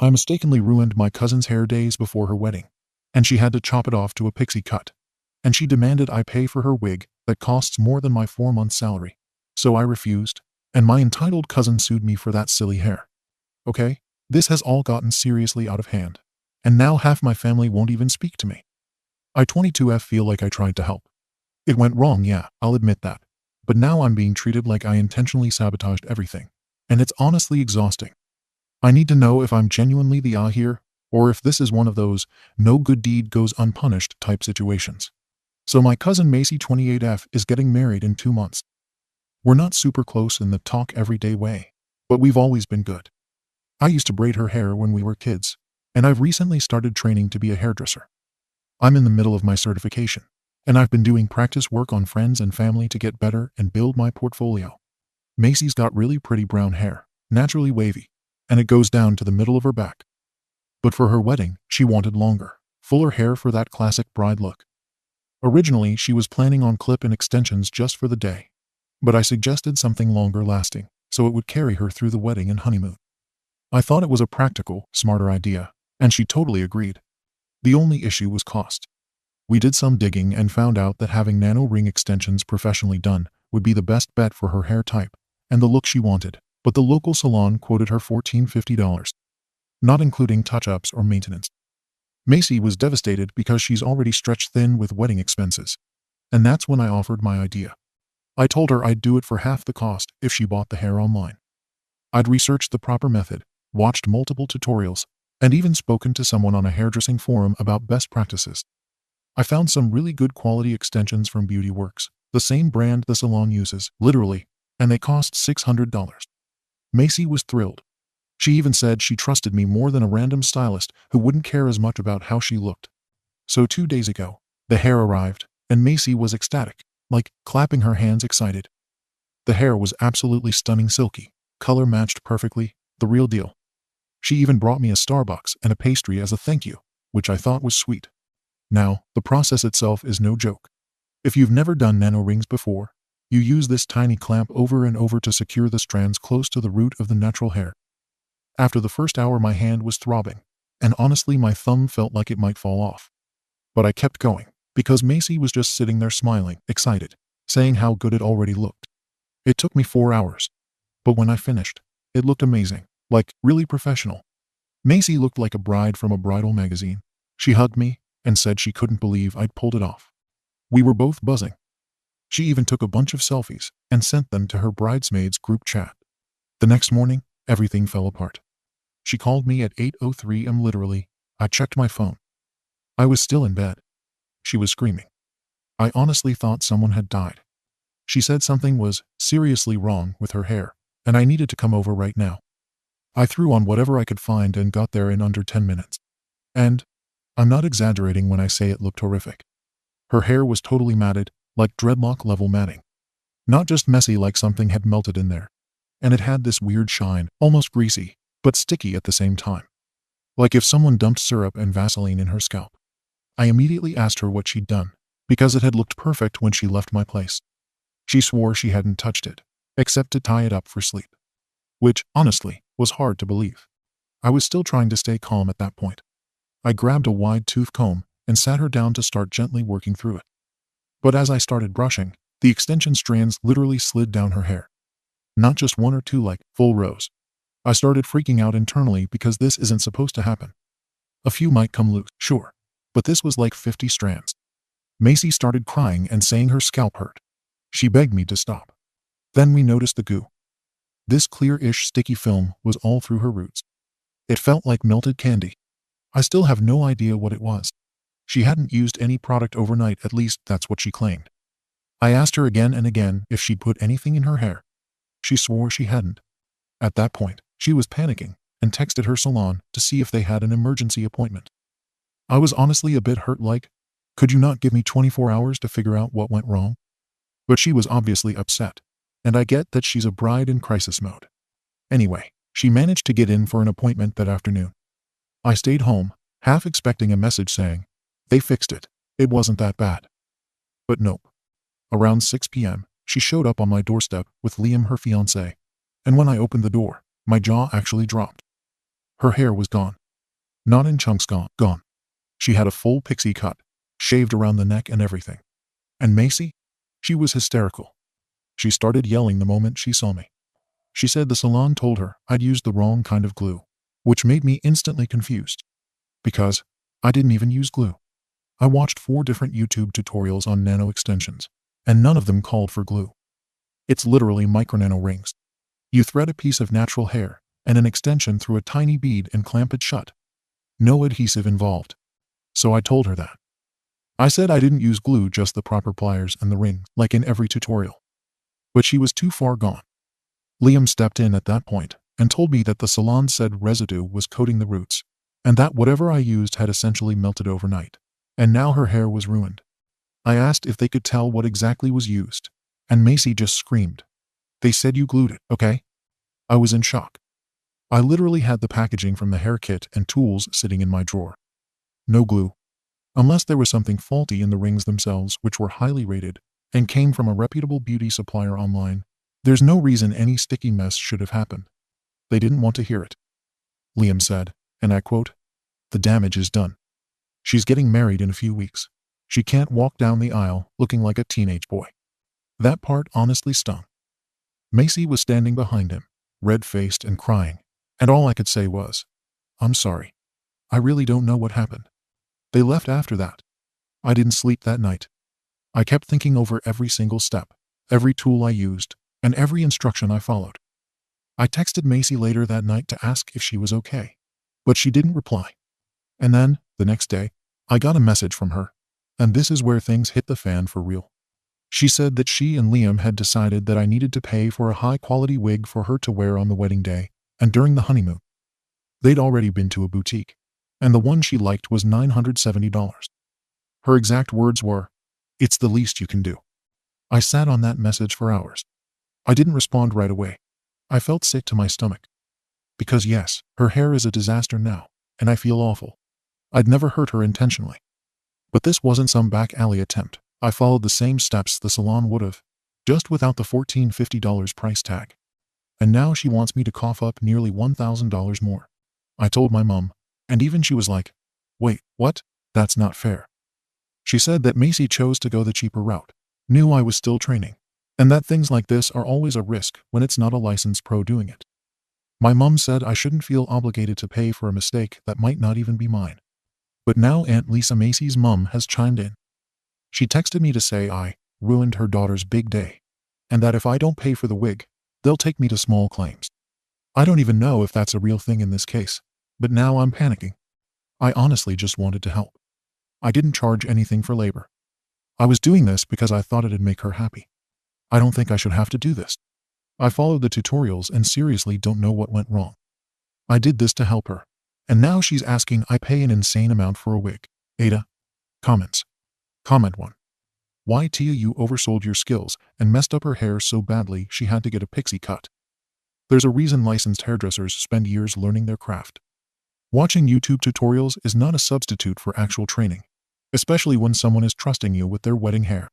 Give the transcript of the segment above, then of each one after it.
I mistakenly ruined my cousin's hair days before her wedding, and she had to chop it off to a pixie cut. And she demanded I pay for her wig that costs more than my 4-month salary. So I refused, and my entitled cousin sued me for that silly hair. Okay, this has all gotten seriously out of hand, and now half my family won't even speak to me. I 22F feel like I tried to help. It went wrong, yeah, I'll admit that. But now I'm being treated like I intentionally sabotaged everything, and it's honestly exhausting. I need to know if I'm genuinely the A here, or if this is one of those no good deed goes unpunished type situations. So my cousin Macy 28F is getting married in 2 months. We're not super close in the talk everyday way, but we've always been good. I used to braid her hair when we were kids, and I've recently started training to be a hairdresser. I'm in the middle of my certification, and I've been doing practice work on friends and family to get better and build my portfolio. Macy's got really pretty brown hair, naturally wavy, and it goes down to the middle of her back. But for her wedding, she wanted longer, fuller hair for that classic bride look. Originally, she was planning on clip and extensions just for the day, but I suggested something longer lasting, so it would carry her through the wedding and honeymoon. I thought it was a practical, smarter idea, and she totally agreed. The only issue was cost. We did some digging and found out that having nano ring extensions professionally done would be the best bet for her hair type and the look she wanted, but the local salon quoted her $1,450, not including touch-ups or maintenance. Macy was devastated because she's already stretched thin with wedding expenses, and that's when I offered my idea. I told her I'd do it for half the cost if she bought the hair online. I'd researched the proper method, watched multiple tutorials, and even spoken to someone on a hairdressing forum about best practices. I found some really good quality extensions from Beauty Works, the same brand the salon uses, literally, and they cost $600. Macy was thrilled. She even said she trusted me more than a random stylist who wouldn't care as much about how she looked. So 2 days ago, the hair arrived, and Macy was ecstatic, like clapping her hands excited. The hair was absolutely stunning, silky, color matched perfectly, the real deal. She even brought me a Starbucks and a pastry as a thank you, which I thought was sweet. Now, the process itself is no joke. If you've never done nano rings before, you use this tiny clamp over and over to secure the strands close to the root of the natural hair. After the first hour, my hand was throbbing, and honestly my thumb felt like it might fall off. But I kept going, because Macy was just sitting there smiling, excited, saying how good it already looked. It took me 4 hours, but when I finished, it looked amazing, like really professional. Macy looked like a bride from a bridal magazine. She hugged me and said she couldn't believe I'd pulled it off. We were both buzzing. She even took a bunch of selfies and sent them to her bridesmaids group chat. The next morning, everything fell apart. She called me at 8:03 am. Literally, I checked my phone. I was still in bed. She was screaming. I honestly thought someone had died. She said something was seriously wrong with her hair, and I needed to come over right now. I threw on whatever I could find and got there in under 10 minutes. And I'm not exaggerating when I say it looked horrific. Her hair was totally matted, like dreadlock-level matting. Not just messy like something had melted in there. And it had this weird shine, almost greasy, but sticky at the same time. Like if someone dumped syrup and Vaseline in her scalp. I immediately asked her what she'd done, because it had looked perfect when she left my place. She swore she hadn't touched it, except to tie it up for sleep. Which, honestly, was hard to believe. I was still trying to stay calm at that point. I grabbed a wide tooth comb and sat her down to start gently working through it. But as I started brushing, the extension strands literally slid down her hair. Not just one or two, like full rows. I started freaking out internally because this isn't supposed to happen. A few might come loose, sure, but this was like 50 strands. Macy started crying and saying her scalp hurt. She begged me to stop. Then we noticed the goo. This clear-ish sticky film was all through her roots. It felt like melted candy. I still have no idea what it was. She hadn't used any product overnight, at least that's what she claimed. I asked her again and again if she'd put anything in her hair. She swore she hadn't. At that point, she was panicking and texted her salon to see if they had an emergency appointment. I was honestly a bit hurt, like, could you not give me 24 hours to figure out what went wrong? But she was obviously upset, and I get that she's a bride in crisis mode. Anyway, she managed to get in for an appointment that afternoon. I stayed home, half expecting a message saying, they fixed it, it wasn't that bad. But nope. Around 6 p.m., she showed up on my doorstep with Liam, her fiancé. And when I opened the door, my jaw actually dropped. Her hair was gone. Not in chunks, gone. She had a full pixie cut, shaved around the neck and everything. And Macy? She was hysterical. She started yelling the moment she saw me. She said the salon told her I'd used the wrong kind of glue, which made me instantly confused. Because I didn't even use glue. I watched 4 different YouTube tutorials on nano extensions, and none of them called for glue. It's literally micro-nano rings. You thread a piece of natural hair and an extension through a tiny bead and clamp it shut. No adhesive involved. So I told her that. I said I didn't use glue, just the proper pliers and the ring, like in every tutorial. But she was too far gone. Liam stepped in at that point and told me that the salon said residue was coating the roots, and that whatever I used had essentially melted overnight, and now her hair was ruined. I asked if they could tell what exactly was used, and Macy just screamed. They said you glued it, okay? I was in shock. I literally had the packaging from the hair kit and tools sitting in my drawer. No glue. Unless there was something faulty in the rings themselves, which were highly rated and came from a reputable beauty supplier online, there's no reason any sticky mess should have happened. They didn't want to hear it. Liam said, and I quote, "The damage is done. She's getting married in a few weeks. She can't walk down the aisle looking like a teenage boy." That part honestly stung. Macy was standing behind him, red-faced and crying, and all I could say was, "I'm sorry. I really don't know what happened." They left after that. I didn't sleep that night. I kept thinking over every single step, every tool I used, and every instruction I followed. I texted Macy later that night to ask if she was okay, but she didn't reply. And then, the next day, I got a message from her, and this is where things hit the fan for real. She said that she and Liam had decided that I needed to pay for a high-quality wig for her to wear on the wedding day and during the honeymoon. They'd already been to a boutique, and the one she liked was $970. Her exact words were, "It's the least you can do." I sat on that message for hours. I didn't respond right away. I felt sick to my stomach. Because yes, her hair is a disaster now, and I feel awful. I'd never hurt her intentionally. But this wasn't some back alley attempt. I followed the same steps the salon would have, just without the $1,450 price tag. And now she wants me to cough up nearly $1,000 more. I told my mom, and even she was like, "Wait, what? That's not fair." She said that Macy chose to go the cheaper route, knew I was still training, and that things like this are always a risk when it's not a licensed pro doing it. My mom said I shouldn't feel obligated to pay for a mistake that might not even be mine. But now Aunt Lisa, Macy's mom, has chimed in. She texted me to say I ruined her daughter's big day, and that if I don't pay for the wig, they'll take me to small claims. I don't even know if that's a real thing in this case, but now I'm panicking. I honestly just wanted to help. I didn't charge anything for labor. I was doing this because I thought it'd make her happy. I don't think I should have to do this. I followed the tutorials and seriously don't know what went wrong. I did this to help her, and now she's asking I pay an insane amount for a wig. AITA. Comments. Comment 1. Why Tia, you oversold your skills and messed up her hair so badly she had to get a pixie cut. There's a reason licensed hairdressers spend years learning their craft. Watching YouTube tutorials is not a substitute for actual training, especially when someone is trusting you with their wedding hair.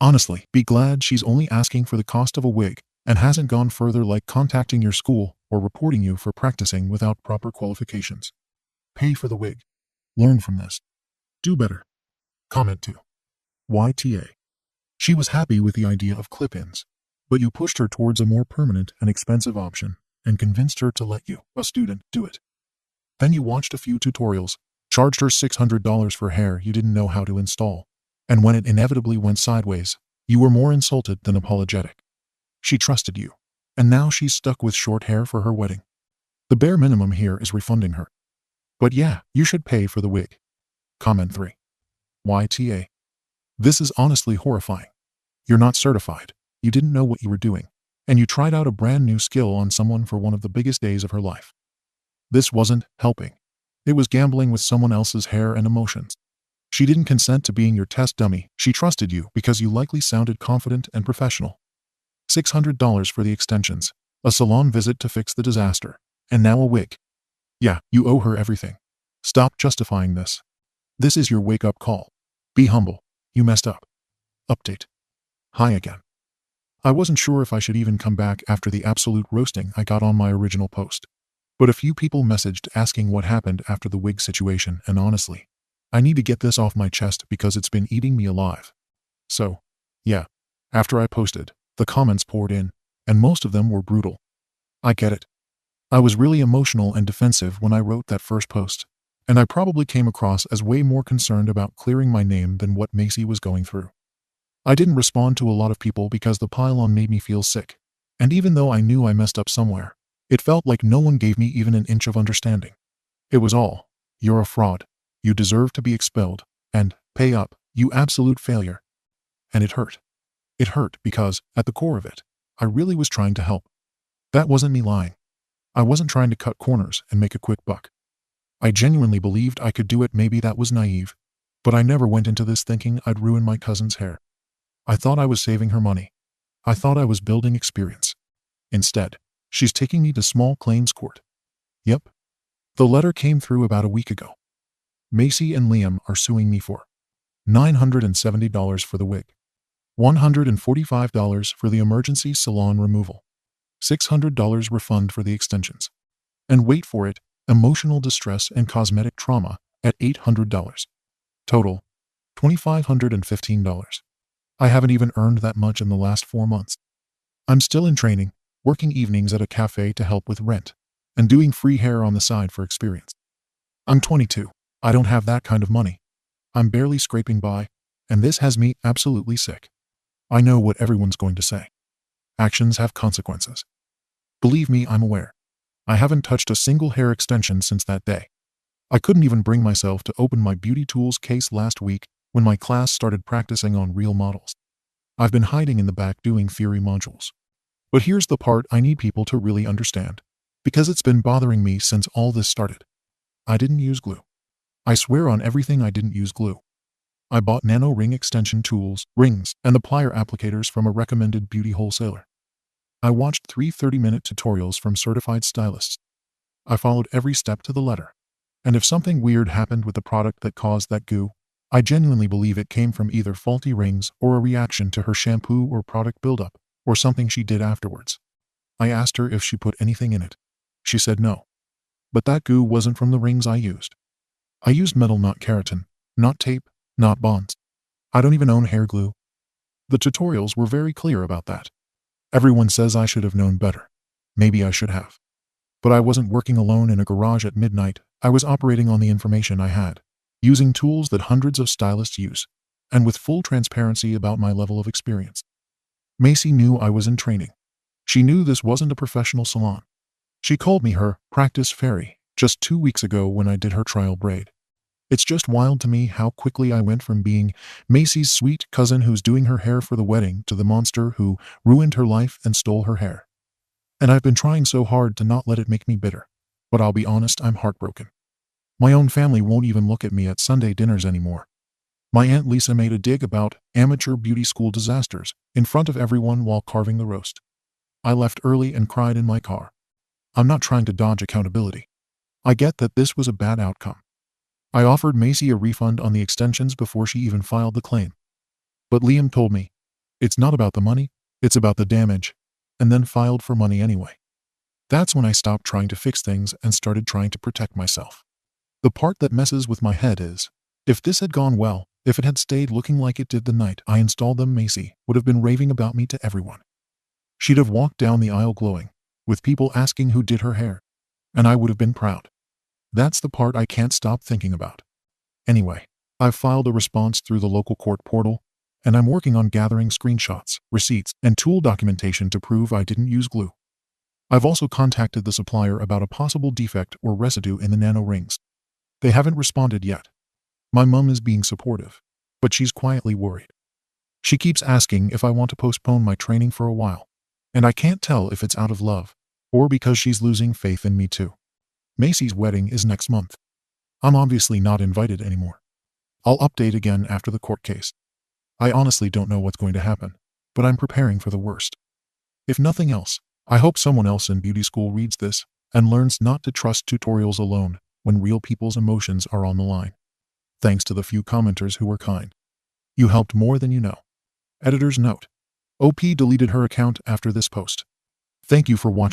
Honestly, be glad she's only asking for the cost of a wig and hasn't gone further, like contacting your school or reporting you for practicing without proper qualifications. Pay for the wig. Learn from this. Do better. Comment 2. YTA. She was happy with the idea of clip-ins, but you pushed her towards a more permanent and expensive option and convinced her to let you, a student, do it. Then you watched a few tutorials, charged her $600 for hair you didn't know how to install, and when it inevitably went sideways, you were more insulted than apologetic. She trusted you, and now she's stuck with short hair for her wedding. The bare minimum here is refunding her. But yeah, you should pay for the wig. Comment 3. YTA. This is honestly horrifying. You're not certified, you didn't know what you were doing, and you tried out a brand new skill on someone for one of the biggest days of her life. This wasn't helping. It was gambling with someone else's hair and emotions. She didn't consent to being your test dummy. She trusted you because you likely sounded confident and professional. $600 for the extensions, a salon visit to fix the disaster, and now a wig. Yeah, you owe her everything. Stop justifying this. This is your wake-up call. Be humble. You messed up. Update. Hi again. I wasn't sure if I should even come back after the absolute roasting I got on my original post. But a few people messaged asking what happened after the wig situation, and honestly, I need to get this off my chest because it's been eating me alive. So, yeah, after I posted, the comments poured in, and most of them were brutal. I get it. I was really emotional and defensive when I wrote that first post, and I probably came across as way more concerned about clearing my name than what Macy was going through. I didn't respond to a lot of people because the pile-on made me feel sick, and even though I knew I messed up somewhere, it felt like no one gave me even an inch of understanding. It was all, "You're a fraud. You deserve to be expelled," and "Pay up, you absolute failure." And it hurt. It hurt because, at the core of it, I really was trying to help. That wasn't me lying. I wasn't trying to cut corners and make a quick buck. I genuinely believed I could do it. Maybe that was naive, but I never went into this thinking I'd ruin my cousin's hair. I thought I was saving her money. I thought I was building experience. Instead, she's taking me to small claims court. Yep. The letter came through about a week ago. Macy and Liam are suing me for $970 for the wig, $145 for the emergency salon removal, $600 refund for the extensions, and wait for it, emotional distress and cosmetic trauma at $800. Total, $2,515. I haven't even earned that much in the last 4 months. I'm still in training, working evenings at a cafe to help with rent, and doing free hair on the side for experience. I'm 22. I don't have that kind of money. I'm barely scraping by, and this has me absolutely sick. I know what everyone's going to say. Actions have consequences. Believe me, I'm aware. I haven't touched a single hair extension since that day. I couldn't even bring myself to open my beauty tools case last week when my class started practicing on real models. I've been hiding in the back doing theory modules. But here's the part I need people to really understand, because it's been bothering me since all this started. I didn't use glue. I swear on everything I didn't use glue. I bought nano ring extension tools, rings, and the plier applicators from a recommended beauty wholesaler. I watched 3 30-minute tutorials from certified stylists. I followed every step to the letter. And if something weird happened with the product that caused that goo, I genuinely believe it came from either faulty rings or a reaction to her shampoo or product buildup, or something she did afterwards. I asked her if she put anything in it. She said no. But that goo wasn't from the rings I used. I used metal, not keratin, not tape, not bonds. I don't even own hair glue. The tutorials were very clear about that. Everyone says I should have known better. Maybe I should have. But I wasn't working alone in a garage at midnight. I was operating on the information I had, using tools that hundreds of stylists use, and with full transparency about my level of experience. Macy knew I was in training. She knew this wasn't a professional salon. She called me her practice fairy just 2 weeks ago when I did her trial braid. It's just wild to me how quickly I went from being Macy's sweet cousin who's doing her hair for the wedding to the monster who ruined her life and stole her hair. And I've been trying so hard to not let it make me bitter. But I'll be honest, I'm heartbroken. My own family won't even look at me at Sunday dinners anymore. My Aunt Lisa made a dig about amateur beauty school disasters in front of everyone while carving the roast. I left early and cried in my car. I'm not trying to dodge accountability. I get that this was a bad outcome. I offered Macy a refund on the extensions before she even filed the claim. But Liam told me, it's not about the money, it's about the damage, and then filed for money anyway. That's when I stopped trying to fix things and started trying to protect myself. The part that messes with my head is, if this had gone well, if it had stayed looking like it did the night I installed them, Macy would have been raving about me to everyone. She'd have walked down the aisle glowing, with people asking who did her hair, and I would have been proud. That's the part I can't stop thinking about. Anyway, I've filed a response through the local court portal, and I'm working on gathering screenshots, receipts, and tool documentation to prove I didn't use glue. I've also contacted the supplier about a possible defect or residue in the nano rings. They haven't responded yet. My mom is being supportive, but she's quietly worried. She keeps asking if I want to postpone my training for a while, and I can't tell if it's out of love or because she's losing faith in me too. Macy's wedding is next month. I'm obviously not invited anymore. I'll update again after the court case. I honestly don't know what's going to happen, but I'm preparing for the worst. If nothing else, I hope someone else in beauty school reads this and learns not to trust tutorials alone when real people's emotions are on the line. Thanks to the few commenters who were kind. You helped more than you know. Editor's note: OP deleted her account after this post. Thank you for watching.